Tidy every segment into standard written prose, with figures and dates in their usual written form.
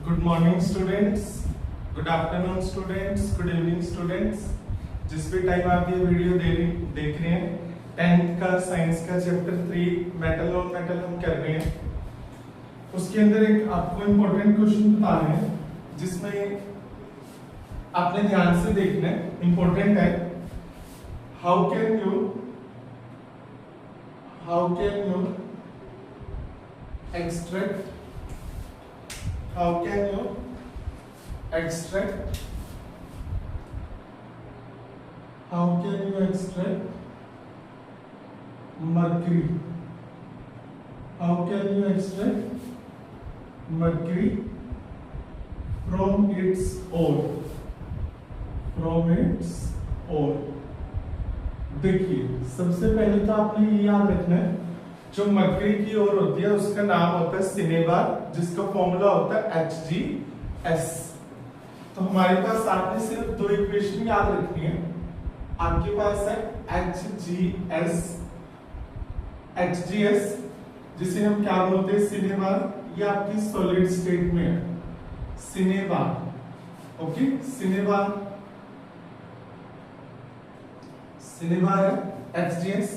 Good morning students, good afternoon students, good evening students. जिस भी time आप ये वीडियो देख रहे हैं, 10th का साइंस का चैप्टर 3 मेटल और मेटल हम कर रहे हैं। उसके अंदर एक आपको इम्पोर्टेंट क्वेश्चन बताना है जिसमें आपने ध्यान से देखना है, इम्पोर्टेंट है। How can you extract mercury from its ore? देखिए, सबसे पहले तो आपने ये याद रखना है, जो मरकरी की ओर होती है उसका नाम होता है सिनेबार, जिसका फॉर्मूला होता है HgS। तो हमारे पास आपने सिर्फ दो इक्वेशन याद रखनी है। आपके पास है HgS जिसे हम क्या बोलते हैं, सिनेबार। ये आपकी सॉलिड स्टेट में है, सिनेबार। ओके, सिनेबार है HgS।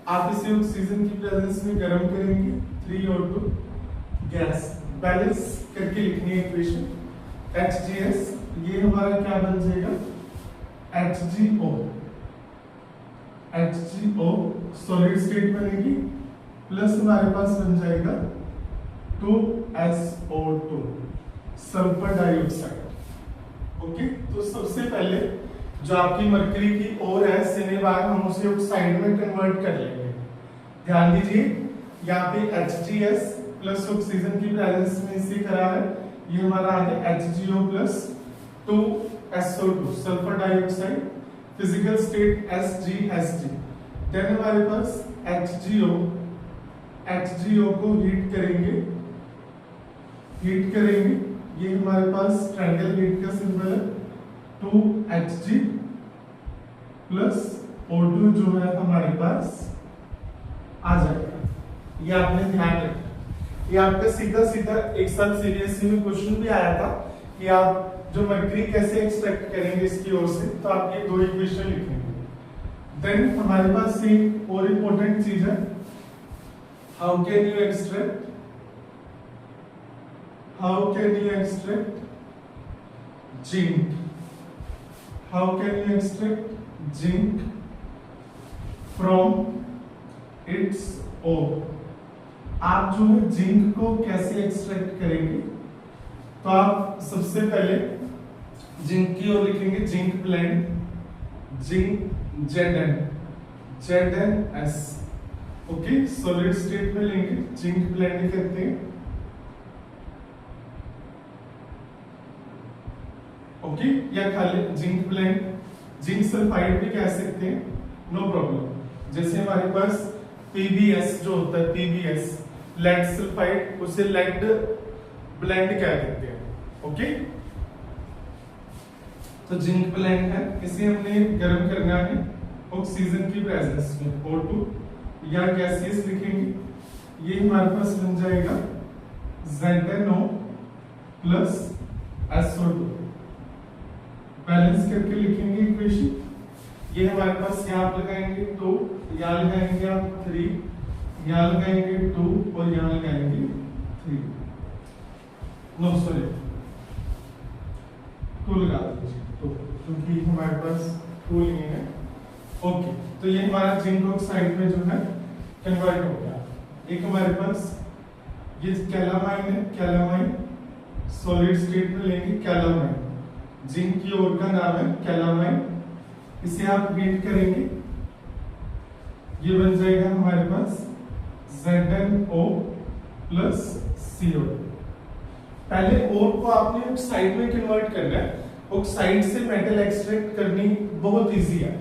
आप इसे ऑक्सीजन की प्रेजेंस में गर्म करेंगे, 3O2 गैस। बैलेंस करके लिखनी है इक्वेशन HgS। ये हमारा क्या बन जाएगा, HgO सॉलिड स्टेट बनेगी, प्लस हमारे पास बन जाएगा 2SO2 सल्फर डाइऑक्साइड। ओके, तो सबसे पहले जो आपकी मरकरी की ओर है सिनेबार, हम उसे ऑक्साइड में कन्वर्ट कर लेंगे। ध्यान दीजिए, यहाँ पे HgS प्लस ऑक्सीजन की प्रेजेंस में इसे करा है, ये हमारा आ गया HgO plus 2SO2 sulphur dioxide, physical state SgHg। Then हमारे पास HgO को हीट करेंगे, ये हमारे पास ट्रायंगल हीट का सिंबल है, 2Hg प्लस O2 जो है हमारे पास आ जाएगा। ये आपने ध्यान रखना। ये आपका सीधा एक साल सीबीएसई में क्वेश्चन भी आया था कि आप जो मरकरी कैसे एक्सट्रैक्ट करेंगे इसकी ओर से, तो आप ये दो इक्वेशन लिखेंगे। देन हमारे पास एक और इम्पोर्टेंट चीज है, how can you extract zinc? How can you extract zinc from its ore? आप जो है जिंक को कैसे एक्सट्रैक्ट करेंगे, तो आप सबसे पहले जिंक की ओर लिखेंगे zinc blende, ZnS। Okay, solid state में लेंगे, जिंक ब्लेंड करते हैं। ओके, या खाली जिंक ब्लेंड, जिंक सल्फाइड भी कह सकते हैं, नो प्रॉब्लम। जैसे हमारे पास PbS जो होता है, PbS लेड सल्फाइड, उसे लेड ब्लेंड कह देते हैं। ओके, तो जिंक ब्लेंड है, इसे हमने गर्म करना है ऑक्सीजन की प्रेजेंस में, O2 या गैसेस लिखेंगे। ये हमारे पास बन जाएगा ZnO प्लस SO2। बैलेंस करके लिखेंगे इक्वेशन। ये हमारे पास यहाँ आप लगाएंगे 2, यहाँ लगाएंगे आप 3, यहाँ लगाएंगे 2 और यहाँ लगाएंगे 3। नो सॉरी, 2 लगा दीजिए, तो क्योंकि हमारे पास 2 नहीं है। ओके, तो ये हमारा जिंक ऑक्साइड में जो है कन्वर्ट हो गया। एक हमारे पास ये कैलामाइन है, कैलामाइन सॉलिड स्टेट में लेंगे, कैलामाइन जिंक की ओर का नाम है कैलामाइन। इसे आप हीट करेंगे, ये बन जाएगा हमारे पास ZnO प्लस CO। पहले ओर को आपने ऑक्साइड में कन्वर्ट करना है। ऑक्साइड से मेटल एक्सट्रैक्ट करनी बहुत इजी है।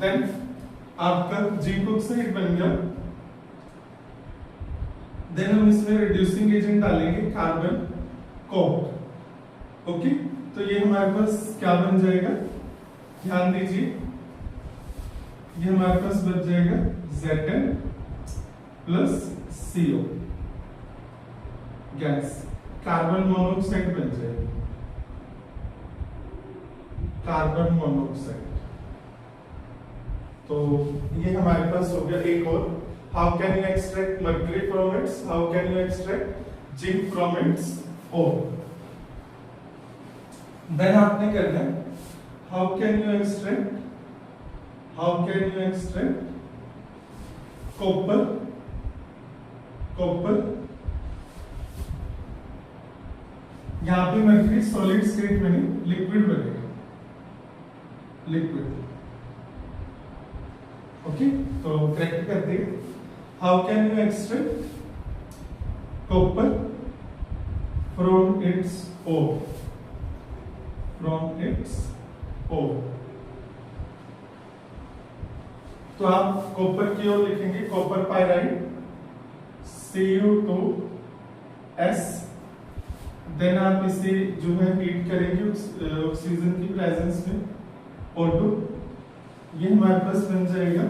देन आपका जिंक ऑक्साइड बन गया। देन हम इसमें रिड्यूसिंग एजेंट डालेंगे, कार्बन कोक। ओके, तो ये हमारे पास क्या बन जाएगा, ध्यान दीजिए, ये हमारे पास बच जाएगा Zn plus CO gas. Carbon monoxide बन जाएगी, कार्बन मोनोऑक्साइड। तो ये हमारे पास हो गया। एक और, how can you extract mercury from its, how can you extract zinc from its ore. Then आपने करना है, how can you extract, how can you extract copper, copper. यहां पे मर्क्यूरी सॉलिड स्टेट में नहीं, लिक्विड बनेगा, लिक्विड। ओके, तो correct करते हैं, how can you extract copper from its ore, from its ore. तो आप कॉपर की ओर लिखेंगे कॉपर पाइराइड Cu2S। देन आप इसे जो है हीट करेंगे ऑक्सीजन की प्रेजेंस में, O2। ये हमारे पास बन जाएगा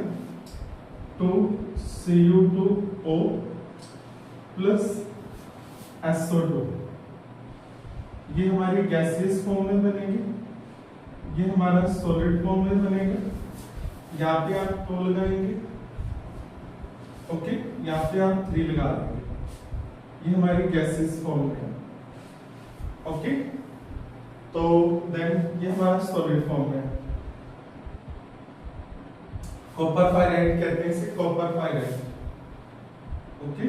2Cu2O प्लस SO2। ये हमारी गैसियस फॉर्म में बनेगी, ये हमारा सॉलिड फॉर्म में बनेगा। यहाँ पे आप 2 लगाएंगे, ओके, यहाँ पे आप 3 लगा देंगे। ये हमारी गैसियस फॉर्म में है, ओके। तो देन ये हमारा सॉलिड फॉर्म में है, कॉपर पाइराइड कहते हैं इसे, copper pyrite, okay.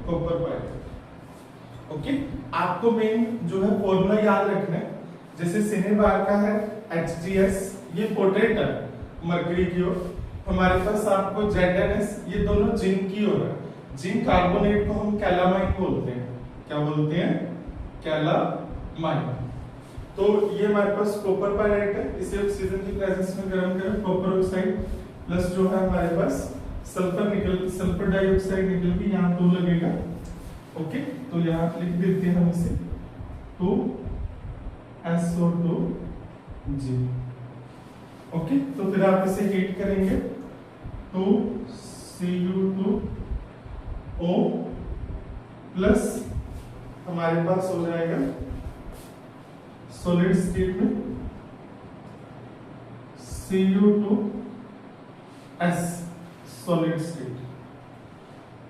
Copper pyrite, okay. आपको मेन जो है फॉर्मूला याद रखना है। जैसे सिनेबार का है HGS, ये पोटेंट है मर्क्यूरी की ओर। हमारे पास आपको ZnS, ये दोनों जिंक की ओर है। जिंक कार्बोनेट को हम कैलामाइन बोलते हैं, क्या बोलते हैं, कैलामाइन। तो ये हमारे पास कॉपर पाइराइड है, इसे ऑक्सीजन की प्रेजेंस में गर्म करें, कॉपर ऑक्साइड प्लस जो है हमारे पास सल्फर निकल, सल्फर डाइऑक्साइड निकल के यहाँ 2 लगेगा, ओके। तो यहाँ लिख देते हैं हम इसे 2SO2G, ओके। तो फिर आप इसे हीट करेंगे, 2Cu2O प्लस हमारे पास हो जाएगा सॉलिड स्टेट में Cu2S, सॉलिड स्टेट।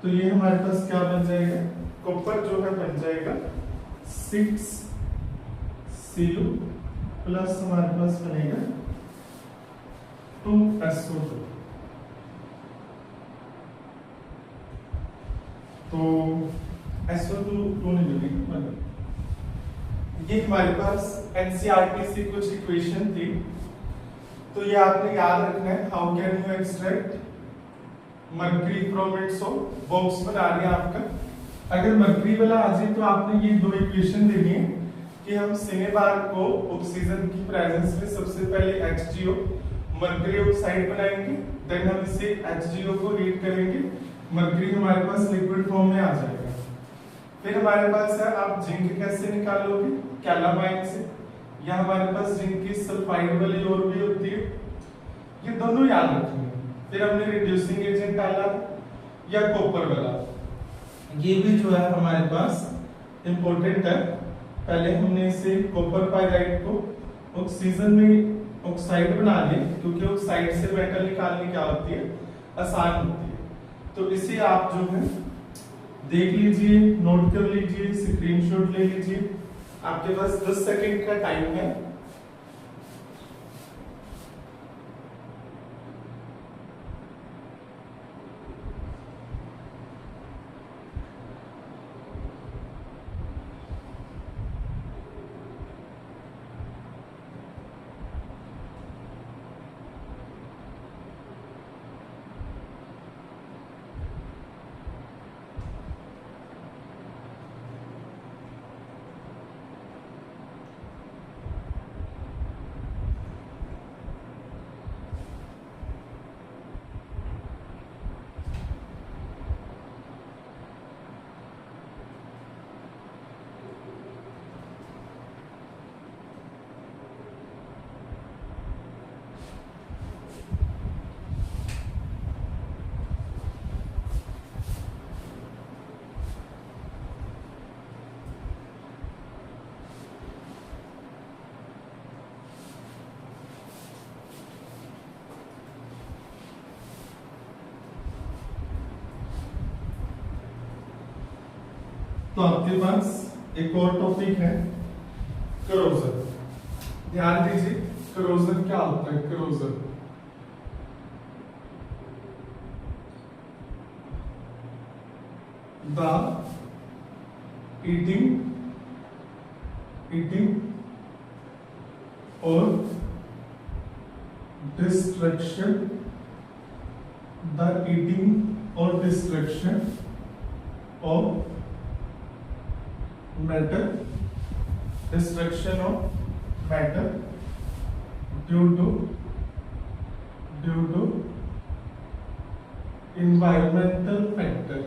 तो ये हमारे पास क्या बन जाएगा, कॉपर जो है बन जाएगा 6Cu प्लस हमारे पास बनेगा 2SO2। तो SO2 नहीं मिलेगी। ये हमारे पास एनसीईआरटी से कुछ इक्वेशन थी, तो ये आपने याद रखना है। How can you extract mercury from its ore, box बना रही है आपका। अगर मर्क्यूरी वाला आ जाए तो आपने ये 2 इक्वेशन देनी है कि हम सिनेबार को ऑक्सीजन की प्रेजेंस में सबसे पहले HGO मर्क्यूरी ऑक्साइड बनाएंगे, देन हम इसे HGO को हीट करेंगे, मर्क्यूरी हमारे पास लिक्विड फॉर्म में आ जाएगा। फिर हमारे पास है, आप जिंक कैसे निकालोगे, कैलामाइन से, या हमारे पास जिंक की सल्फाइड वाली और भी होती है, ये दोनों याद रखेंगे। फिर हमने रिड्यूसिंग एजेंट डाला या कॉपर वाला, ये भी जो है हमारे पास इंपॉर्टेंट है। पहले हमने इसे कॉपर पाइराइड को ऑक्सीजन में ऑक्साइड बना लिया, क्योंकि ऑक्साइड से मेटल निकालने क्या होती है, आसान होती है। तो इसे आप जो है देख लीजिए, नोट कर लीजिए, स्क्रीनशॉट ले लीजिए। आपके पास 10 सेकंड का टाइम है। तो आपके पास एक और टॉपिक है करोजन। ध्यान दीजिए करोजन क्या होता है। Corrosion the eating or destruction, the eating or destruction of matter, destruction of matter due to environmental factor,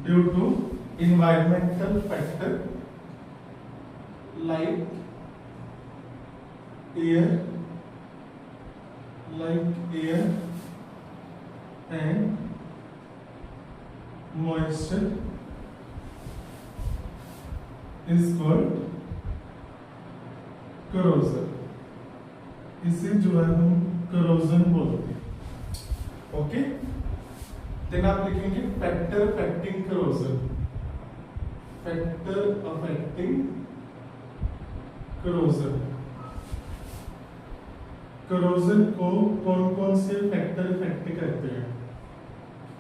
due to environmental factor like air and moisture is called corrosion। इसे जो है हम corrosion बोलते हैं। Okay, then आप लिखेंगे factor affecting corrosion, factor affecting corrosion। corrosion को कौन कौन से फैक्टर इफेक्ट करते हैं?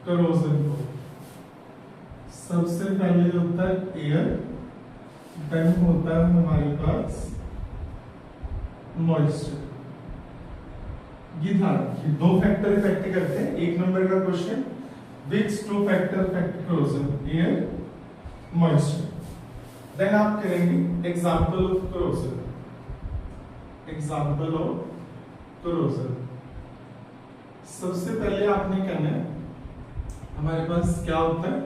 corrosion को सबसे पहले होता है एयर, देन होता है हमारे पास मॉइस्चर। ये ध्यान रखिए, दो फैक्टर इफेक्ट करते हैं। एक नंबर का question, which two factor effect corrosion, air moisture. Then आप करेंगे example of corrosion, example of corrosion। सबसे पहले आपने कहना है हमारे पास क्या होता है?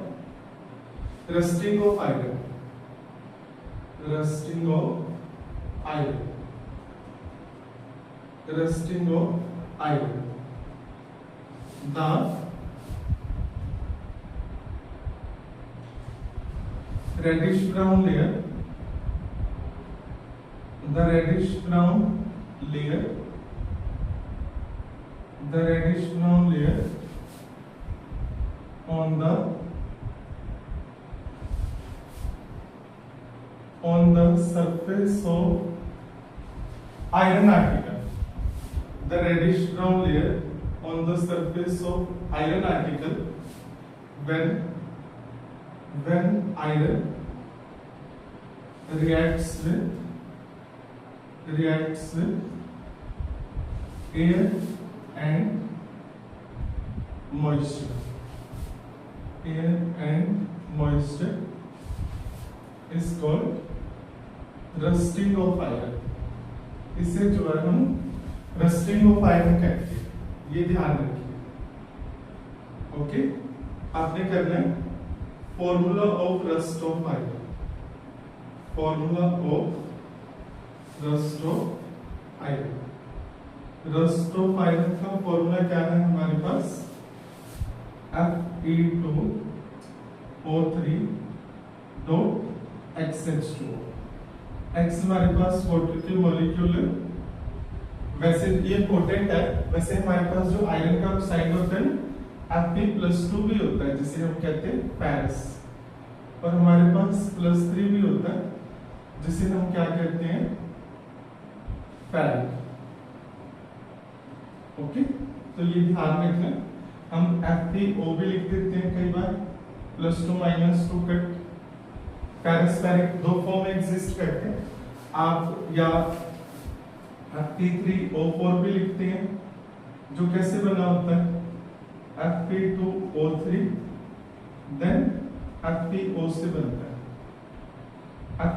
Rusting of iron, rusting of iron, rusting of iron. The reddish brown layer, the reddish brown layer, the reddish brown layer on the surface of iron article, the reddish brown layer on the surface of iron article when iron reacts with air and moisture, air and moisture is called rusting of iron। इसे जो है हम rusting of iron कहते हैं, ये ध्यान रखिए। Okay, आपने करना है formula of rust of iron, formula of rust of iron. Rust of iron का फॉर्मूला क्या है हमारे पास? Fe2O3.XH2। X हमारे पास वाटर के मॉलिक्यूल है, वैसे ये पोटेंट है। वैसे हमारे पास जो आयरन का साइन होता है Fe+2 भी होता है, जिसे हम कहते हैं पैरिस, और हमारे पास +3 भी होता है, जिसे हम क्या कहते हैं? फेरिक। ओके, तो ये ध्यान रखना, हम FeO भी लिख देते हैं कई बार, +2 -2 कट। पैरिस फेरिक दो फॉर्म एग्जिस्ट करते हैं, आप या Fe3O4 भी लिखते हैं, जो कैसे बना होता है? Fe2O3 देन FeO से बनता है,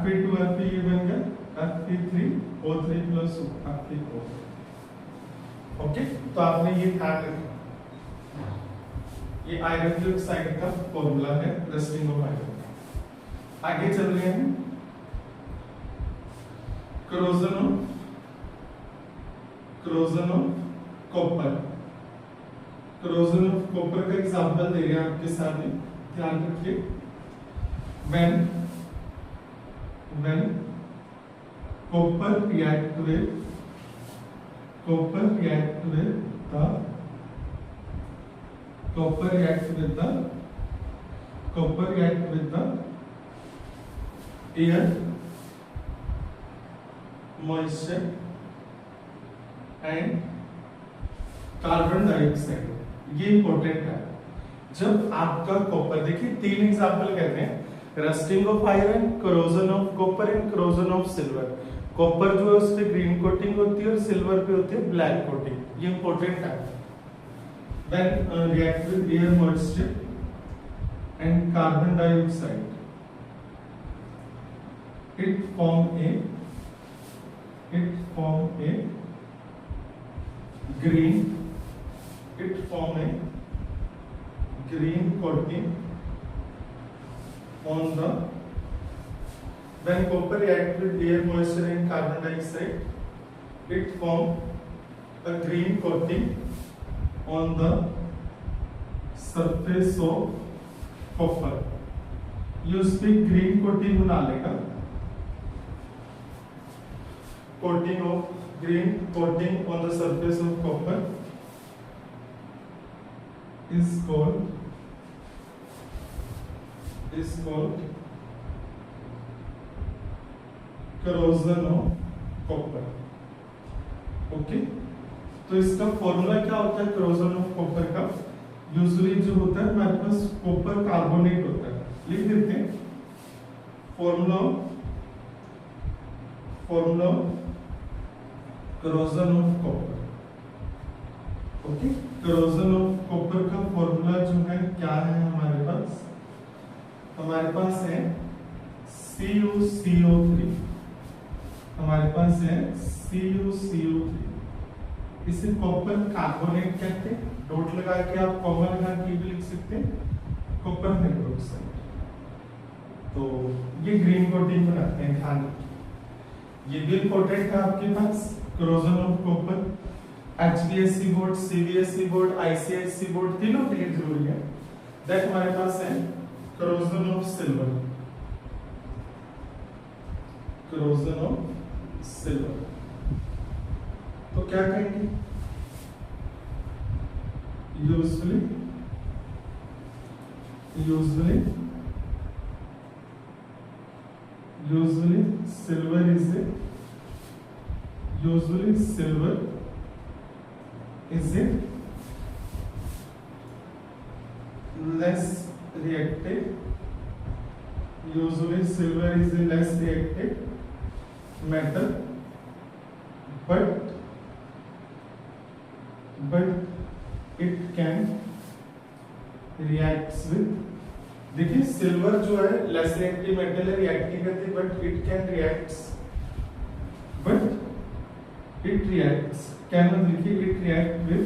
Fe2 Fe ये बन गया Fe3O3 + FeO। ओके, तो आपने ये ध्यान रखना, ये आयरन ऑक्साइड का फॉर्मूला है रस्टिंग ऑफ आयरन। आगे चल रहे हैं, corrosion of copper. corrosion of copper का एग्जांपल दे रहे हैं आपके सामने, ध्यान रखिए। when copper react with the copper react with the air, moisture and carbon dioxide. ये इंपॉर्टेंट है। जब आपका कॉपर, देखिए 3 एग्जांपल कहते हैं, rusting of iron, corrosion of copper and corrosion of silver. Copper जो है उस पे ग्रीन कोटिंग होती है और सिल्वर पे होती है ब्लैक कोटिंग। ये इंपॉर्टेंट है। When react with air, moisture and carbon dioxide, it form a green coating on the, when copper react with air, moisture and carbon dioxide, it form a green coating on the surface of copper। ये उस पे green coating बना लेगा। green coating on the surface of copper is called corrosion of copper। Okay, तो इसका formula क्या होता है corrosion of copper का? यूजुअली जो होता है हमारे पास कॉपर कार्बोनेट होता है, लिख देते हैं formula corrosion of copper। Okay, corrosion of copper का फॉर्मूला जो है क्या है हमारे पास? हमारे पास है CuCO3, हमारे पास है CuCO3। इसे कॉपर कार्बोनेट कहते हैं। डॉट लगा के आप कॉमन लगा के भी लिख सकते हैं कॉपर हाइड्रोक्साइड। तो ये ग्रीन कोटिंग बनाते हैं, ध्यान रखिए। ये भी इंपॉर्टेंट है आपके पास, corrosion of copper। HBSC board, CBSE board, ICSE board तीनों के लिए जरूरी है। दैट हमारे पास है corrosion of silver। तो क्या कहेंगे? usually silver is a less reactive metal, but it can reacts with, देखिए सिल्वर जो है लेस रिएक्टिव मेटल है, रिएक्ट नहीं करती, but it can reacts can देखिए it react with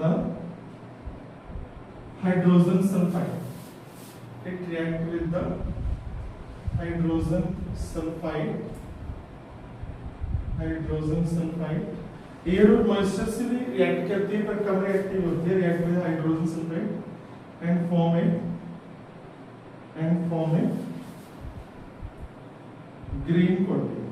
the hydrogen sulphide. It react with the hydrogen sulphide. Air और moisture से भी रिएक्ट करती है पर कम रिएक्टिव होती है, react with hydrogen sulphide and form a green coating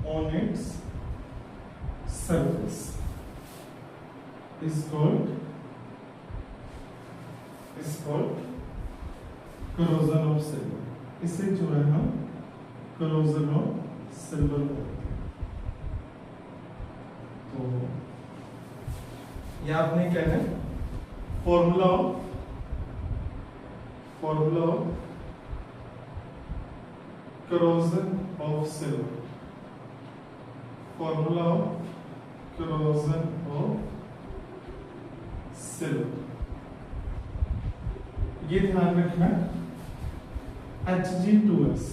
on its surface, is called corrosion of silver। इसे जो है हम corrosion of सिल्वर बोलते हैं। तो ये आपने कहना है formula of corrosion of silver। ये ध्यान रखना, Hg2s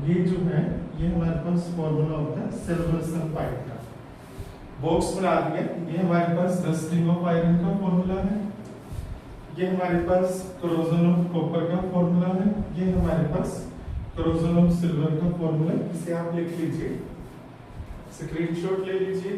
ये जो है ये हमारे पास फॉर्मूला होता है सिल्वर सल्फाइड का। बॉक्स बना दिया। ये हमारे पास रस्टिंग ऑफ आयरन का फॉर्मूला है, ये हमारे पास corrosion ऑफ कॉपर का फॉर्मूला है, ये हमारे पास corrosion ऑफ सिल्वर का फॉर्मूला है। इसे आप लिख लीजिए, स्क्रीनशॉट ले लीजिए।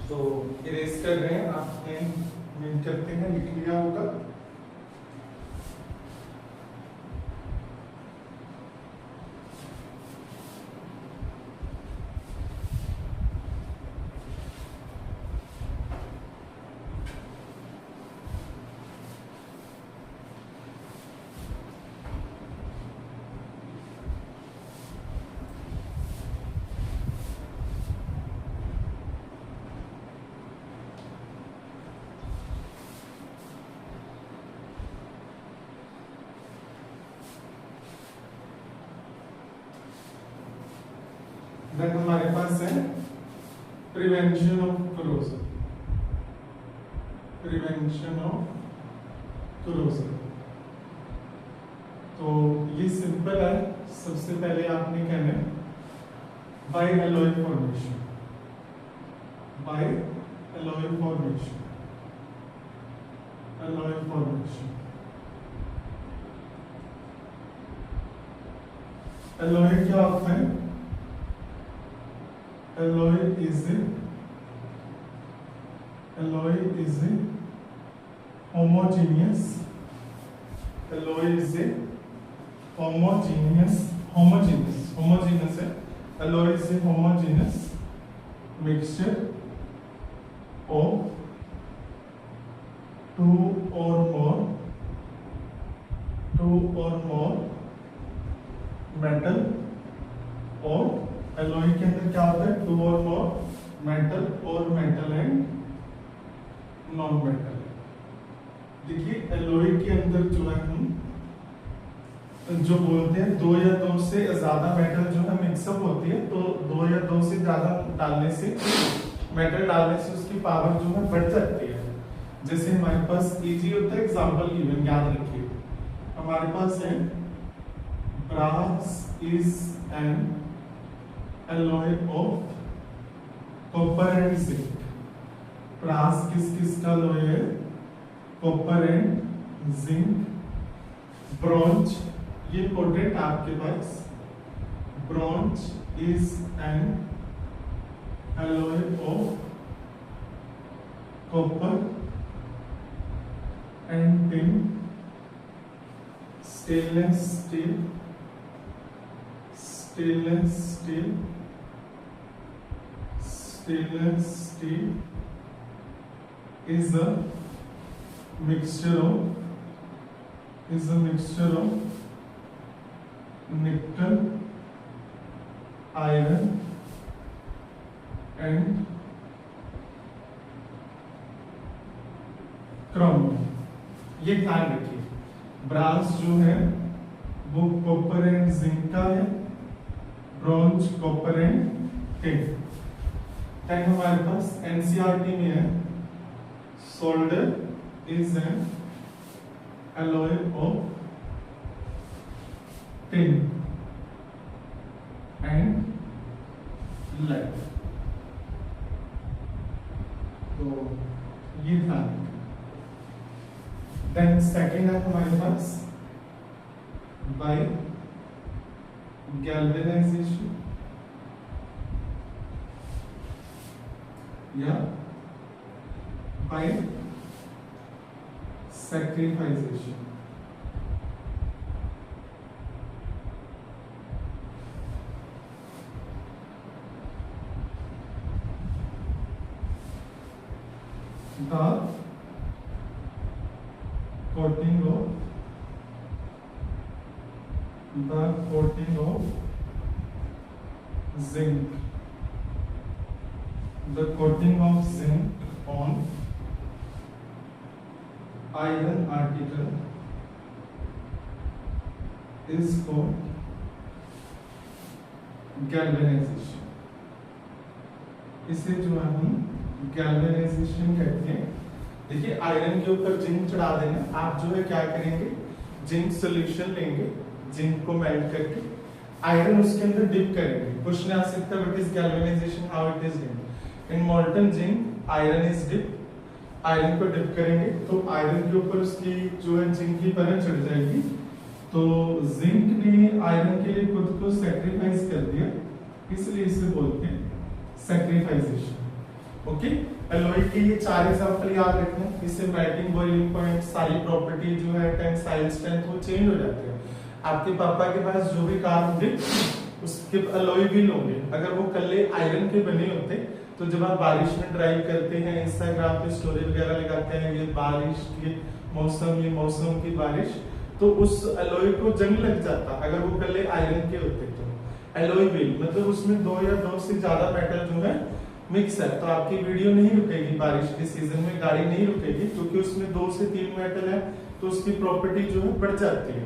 तो इरेज कर रहे हैं, आपने मीन करते हैं, लिख लिया होगा। देन हमारे पास है prevention of corrosion, prevention of corrosion. तो ये सिंपल है, सबसे पहले आपने कहना है by alloy formation, by alloy formation, alloy formation. Alloy क्या होता है? Alloy is a homogeneous, alloy is a homogeneous है। Alloy is a homogeneous mixture of two or more metal, और एलॉय के अंदर क्या होता है? टू और मोर मेटल, और मेटल एंड नॉन मेटल। देखिए एलॉय के अंदर जो है हम जो बोलते हैं दो या दो से ज्यादा मेटल जो है मिक्सअप होती है, तो दो या दो से ज्यादा डालने से, मेटल डालने से उसकी पावर जो है बढ़ जाती है। जैसे हमारे पास इजी होता है, एग्जांपल गिवन, याद रखिए। हमारे पास है brass is an alloy of copper and zinc। brass किस का alloy है? copper and zinc। bronze, ये इंपॉर्टेंट आपके पास, bronze is an alloy of copper and tin। stainless steel is a mixture of nickel, iron and Chrome. ये ध्यान रखिए, brass जो है वो कॉपर एंड जिंक का है, bronze copper and tin. Then हमारे पास एनसीईआरटी में है solder is an alloy of tin and lead. तो ये था। देन सेकेंड है हमारे पास बाय गैल्वेनाइजेशन या by sacrificization. the coating of zinc, the coating of zinc on iron article is called galvanization। इसे जो है हम गैल्वेनाइजेशन कहते हैं। देखिए आयरन के ऊपर जिंक चढ़ा देना, आप जो है क्या करेंगे, जिंक सॉल्यूशन लेंगे, जिंक को मेल्ट करके आयरन उसके अंदर डिप करेंगे। क्वेश्चन आ सकता है what is galvanization, how it is done. In molten zinc iron is dip, iron को डिप करेंगे तो आयरन के ऊपर उसकी जो है जिंक की परत चढ़ जाएगी। तो जिंक ने आयरन के लिए खुद को सैक्रिफाइस कर दिया, इसलिए इसे बोलते हैं सैक्रिफाइजेशन। ओके, एलॉय के ये 4 एग्जांपल याद रखना, इससे मेल्टिंग बॉइलिंग पॉइंट सारी प्रॉपर्टी जो है टेंसाइल स्ट्रेंथ वो चेंज हो जाती है। आपके पापा के पास जो भी कार होंगे उसके अलॉय व्हील होंगे, अगर वो कल्ले आयरन के बने होते तो जब आप बारिश में ड्राइव करते हैं, इंस्टाग्राम पे स्टोरी वगैरह लगाते हैं, ये बारिश के मौसम, ये मौसम की बारिश, तो उस अलॉय को जंग लग जाता अगर वो कल्ले आयरन के होते तो। अलॉय व्हील मतलब उसमें 2 या 2 से ज्यादा मेटल जो है मिक्स है, तो आपकी वीडियो नहीं रुकेगी, बारिश के सीजन में गाड़ी नहीं रुकेगी, क्योंकि उसमें 2 से 3 मेटल है, तो उसकी प्रॉपर्टी जो है बढ़ जाती है,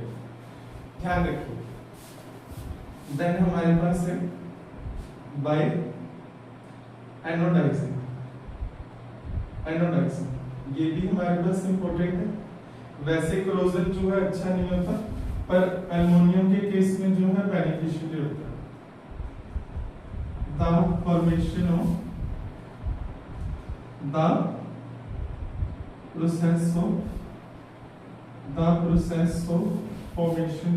ध्यान रखिए। देन हमारे पास है बाय एनोडाइजिंग, एनोडाइजिंग ये भी हमारे पास इंपॉर्टेंट है। वैसे क्लोजर जो है अच्छा नहीं होता, पर एल्युमिनियम के केस में जो है बेनिफिशियल होता है। The formation of the process of formation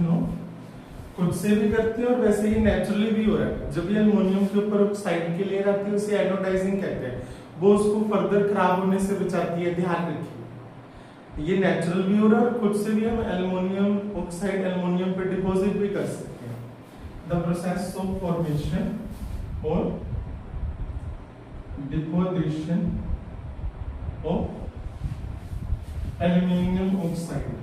of खुद से भी करते हैं और वैसे ही नेचुरली भी हो रहा है। जब ये एल्युमिनियम के ऊपर ऑक्साइड की लेयर आती है उसे एनोडाइजिंग कहते हैं, वो उसको फर्दर खराब होने से बचाती है, ध्यान रखिए। ये नेचुरल भी हो रहा है और खुद से भी हम एल्युमिनियम ऑक्साइड एल्युमिनियम पे डिपॉजिट भी कर सकते हैं। The process of formation or deposition of aluminium oxide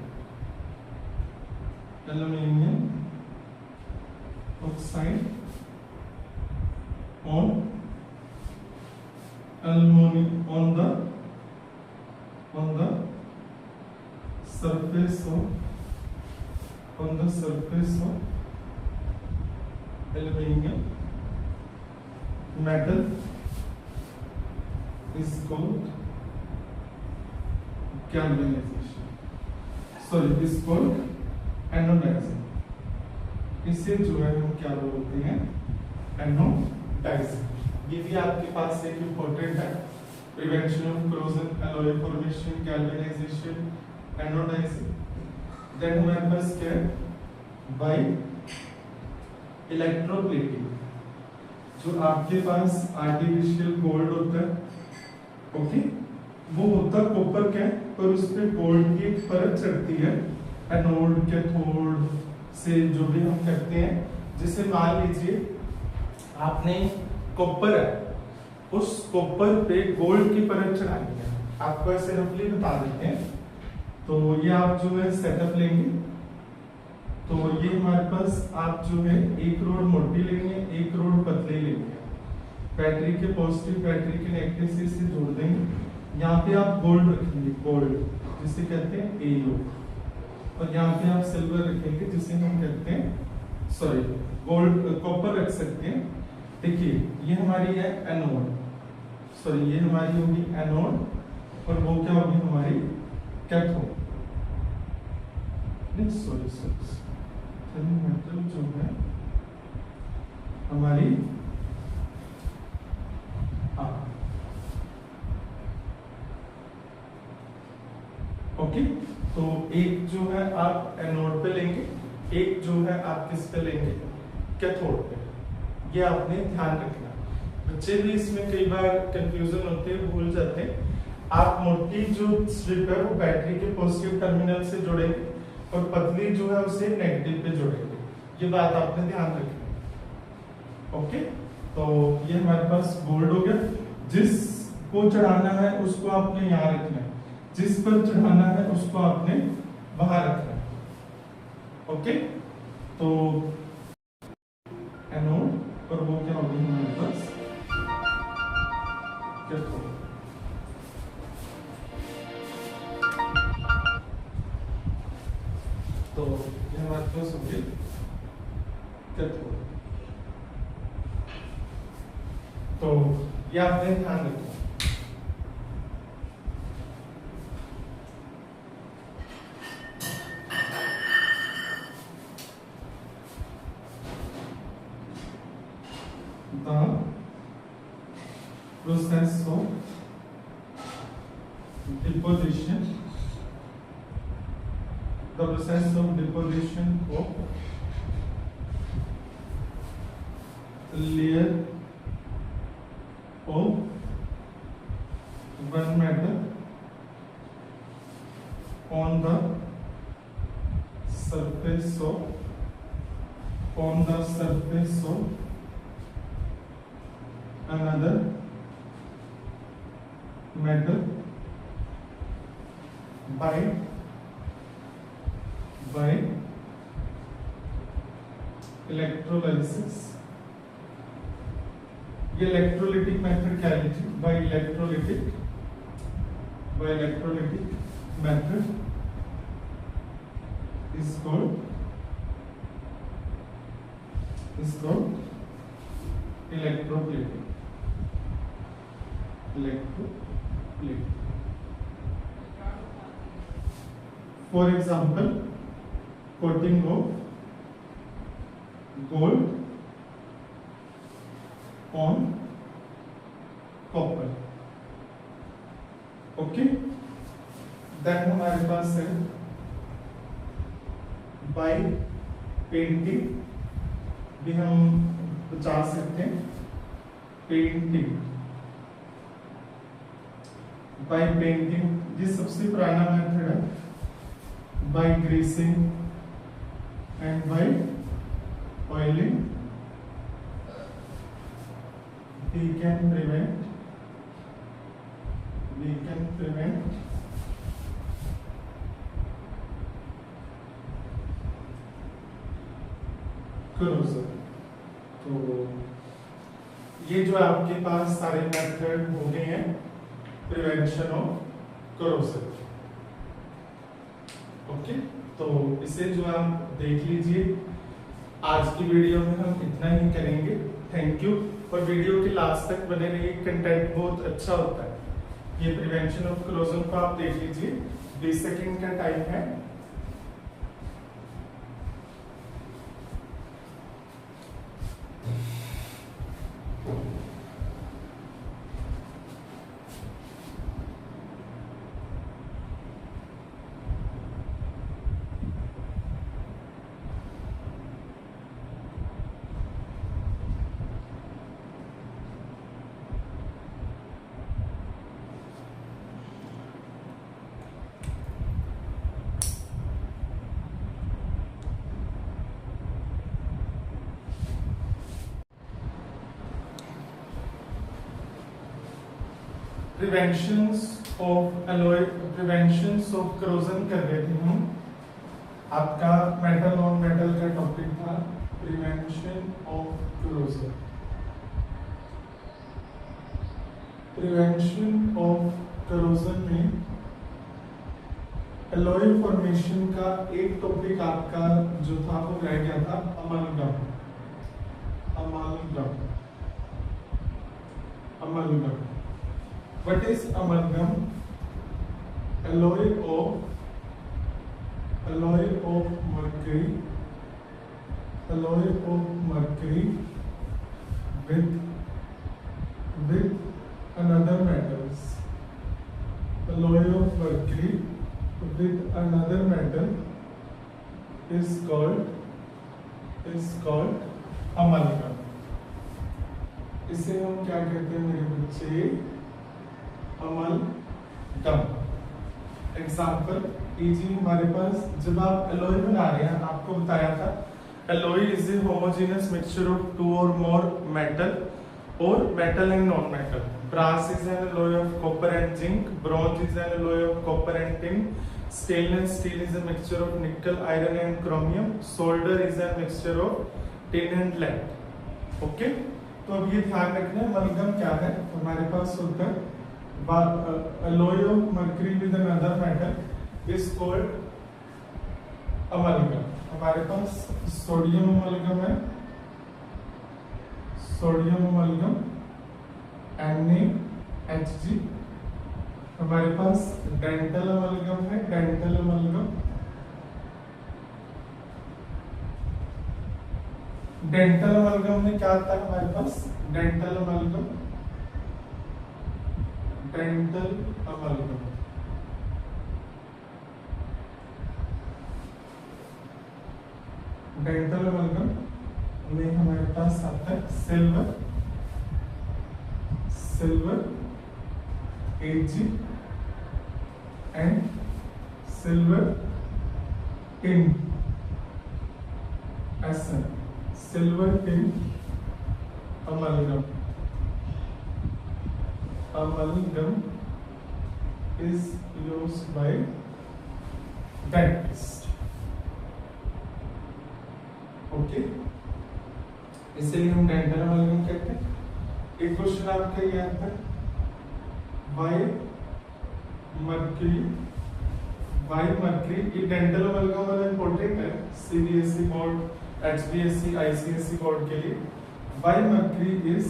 on the surface of aluminium metal is called galvanization, is called anodizing। इसे जो है हम क्या बोलते हैं, एनोडाइजिंग। ये भी आपके पास एक इम्पोर्टेंट है, prevention of corrosion, alloy formation, galvanization, anodizing। Then हमारे पास क्या है, बाय इलेक्ट्रोप्लेटिंग। जो आपके पास आर्टिफिशियल गोल्ड होता है, ओके, वो होता कॉपर का, पर उस पे गोल्ड की एक परत चढ़ती है एनोड कैथोड से जो भी हम करते हैं। जैसे मान लीजिए आपने कॉपर है, उस कॉपर पे गोल्ड की परत चढ़ानी है, आपको ऐसे रफली बता देते हैं। तो ये आप जो है सेटअप लेंगे, तो ये हमारे पास आप जो है 1 रोड मोटी लेंगे, 1 रोड पतले लेंगे, बैटरी के पॉजिटिव बैटरी के नेगेटिव से इसे जोड़ देंगे। यहाँ पे आप गोल्ड रखेंगे, गोल्ड जिसे कहते हैं एलो, और यहाँ पे आप सिल्वर रखेंगे जिसे हम कहते हैं, सॉरी गोल्ड कॉपर रख सकते हैं। देखिए ये हमारी है एनोड, सॉरी ये हमारी होगी एनोड, और वो क्या होगी हमारी कैथोड। सॉरी मेटल जो है हमारी, ओके, तो एक जो है आप एनोड पे लेंगे, एक जो है आप किस पे लेंगे, कैथोड पे। ये आपने ध्यान रखना। बच्चे भी इसमें कई बार कंफ्यूजन होते हैं, भूल जाते हैं। आप मोटी जो स्ट्रिप है वो बैटरी के पॉजिटिव टर्मिनल से जोड़ेंगे और पतली जो है उसे नेगेटिव पे जोड़ेंगे, ये बात आपने ध्यान रखनी। ओके, तो ये हमारे पास गोल्ड हो गया। जिसको चढ़ाना है उसको आपने यहाँ रखना है, जिस पर चढ़ाना है उसको आपने वहां रखना है। ओके, तो एनोड और वो क्या होगी हमारे पास कैथोड। तो ये हमारे पास हो गई कैथोड। तो ये आपने ध्यान रखना। The process of deposition, the process of deposition of layer of one metal on the surface of another metal by electrolysis. ये इलेक्ट्रोलिटिक मेथड क्या लिखी? By electrolytic method is called electroplating. For example, coating of gold on copper. Okay, then हमारे पास है by painting भी हम बचा सकते हैं. बाय पेंटिंग ये सबसे पुराना मेथड है. By greasing and by oiling we can prevent corrosion. तो ये जो आपके पास सारे मेथड हो गए हैं प्रिवेंशन ऑफ corrosion. ओके, तो इसे जो आप देख लीजिए. आज की वीडियो में हम इतना ही करेंगे. Thank you. और वीडियो के लास्ट तक बने रहिए, कंटेंट बहुत अच्छा होता है. ये प्रिवेंशन ऑफ corrosion को आप देख लीजिए. 20 सेकंड का टाइम है. प्रिवेंशंस ऑफ corrosion कर रहे थे हम. आपका मेटल ऑन मेटल का टॉपिक था प्रिवेंशन ऑफ corrosion. में एलॉय फॉर्मेशन का एक टॉपिक आपका जो था वो रह गया था amalgam. What is amalgam? Alloy of mercury with another metals. Alloy of mercury with another metal is called amalgam. इसे हम क्या कहते हैं मेरे बच्चे? अमलगम. Example easy. हमारे पास जब आप एलॉय बना रहे हैं, आपको बताया था alloy is a homogeneous mixture of 2 or more metal और metal and non metal. Brass is an alloy of copper and zinc. Bronze is an alloy of copper and tin. Stainless steel is a mixture of nickel, iron and chromium. Solder is a mixture of tin and lead. Okay, तो अब ये ध्यान रखना है amalgam क्या है. हमारे पास होता है alloy of mercury with another metal is called amalgam. हमारे पास सोडियम अमलगम है, NaHG. हमारे पास डेंटल अमलगम है, डेंटल अमलगम में क्या आता है हमारे पास? डेंटल अमलगम में हमारे पास आता है silver, silver Ag and silver tin Sn, silver tin amalgam, amalgam is used by dentist. Okay, इसलिए हम डेंटल अमलगम कहते हैं। एक क्वेश्चन आपका ये आता है, वाई मर्क्यूरी, ये डेंटल अमलगम वाला इंपॉर्टेंट है CBSE board, HBSE, ICSE board के लिए। Why mercury is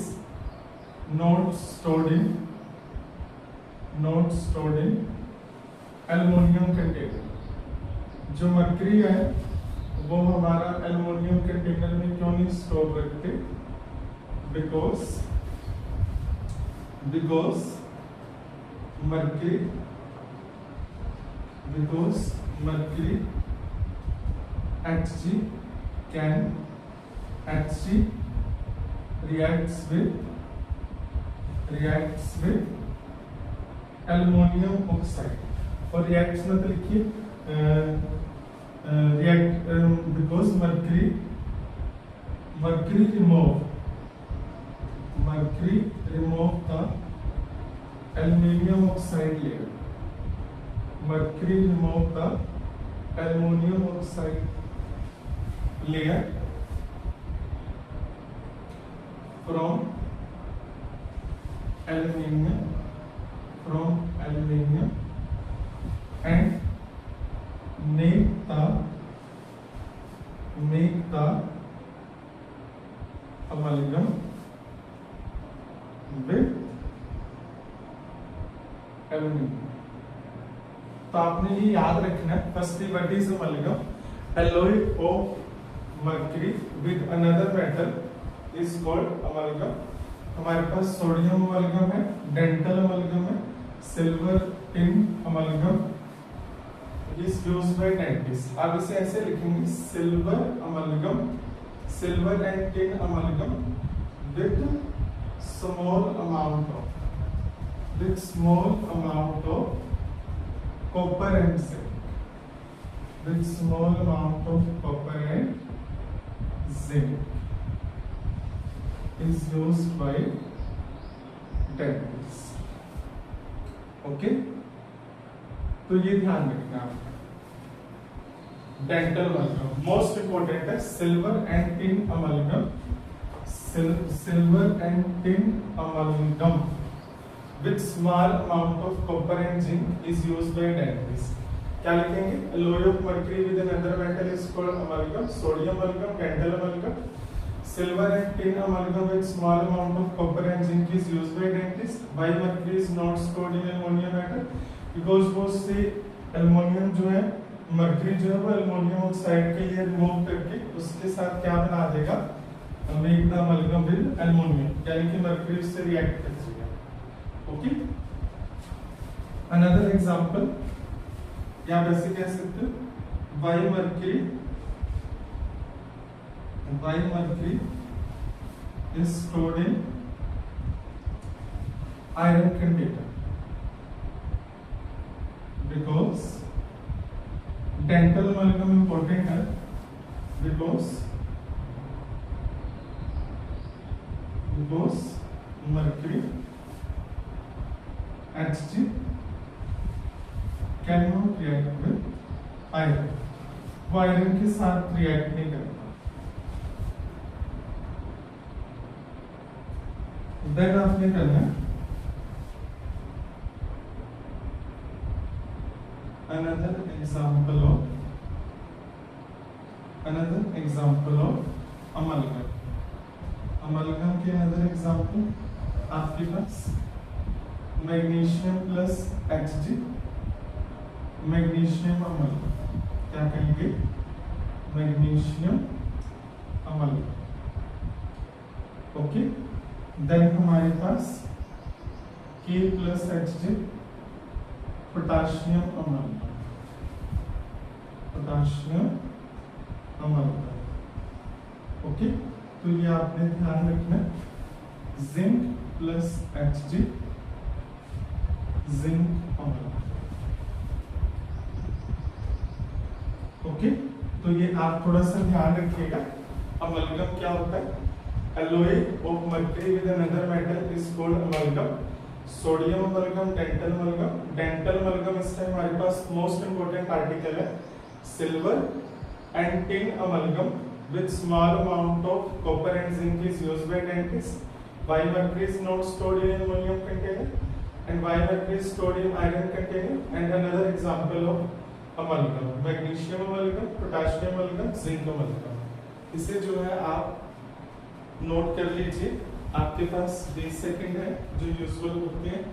not stored in aluminium container. जो मर्क्यूरी है वो हमारा एल्युमिनियम कंटेनर में क्यों नहीं स्टोर रखते? Because mercury Hg reacts with aluminium oxide, और रिएक्ट्स मतलब लिखिए because mercury remove the aluminum oxide layer. Mercury remove the aluminum oxide layer from aluminium and make the amalgam with aluminum. तो आपने ये याद रखना है, firstly what is amalgam? alloy of mercury with another metal is called amalgam. हमारे पास sodium amalgam है, dental amalgam है, silver tin amalgam is used by dentist. आप इसे ऐसे लिखेंगे, silver amalgam, silver and tin amalgam with small amount of copper and zinc, with small amount of copper and zinc is used by dentists. Okay, तो ये ध्यान रखना आप। Dental amalgam most important है, silver and tin amalgam, silver and tin amalgam with small amount of copper and zinc is used by dentists. क्या लिखेंगे? alloy of mercury with another metal is called amalgam, sodium amalgam, dental amalgam, silver and tin amalgam with small amount of copper and zinc is used by dentists. Why mercury is not stored in aluminum metal? Because वो से aluminium जो है, mercury जो है वो aluminium oxide के लिए remove करके उसके साथ क्या बना देगा? Make the amalgam with aluminium, यानी कि मर्क्यूरी से रिएक्ट कर देगा। ओके, अनदर एग्जांपल या वैसे कह सकते हो, why mercury is stored in iron container because dental amalgam important है, because mercury Hg cannot react with iron, वो आयरन के साथ रिएक्ट नहीं करता। देन आपने करना है another example of amalgam के another example आपके पास magnesium plus Hg, magnesium amalgam, क्या कहेंगे? Magnesium amalgam. ओके, देन हमारे पास K plus Hg, potassium amalgam. Okay, तो ये आपने ध्यान रखना, जिंक प्लस Hg, जिंक अमल। ओके, तो ये आप थोड़ा सा ध्यान रखिएगा। अमलगम क्या होता है? alloy of mercury with another metal is called amalgam. Sodium amalgam, dental amalgam. Dental amalgam इस टाइम हमारे पास मोस्ट इंपोर्टेंट आर्टिकल है silver and tin amalgam with small amount of copper and zinc is used by dentists. Why mercury is not stored in ammonium container and why mercury is stored in iron container? And another example of amalgam, magnesium amalgam, potassium amalgam, zinc amalgam. इसे जो है आप note कर लीजिए, आपके पास 20 second है जो usual होते हैं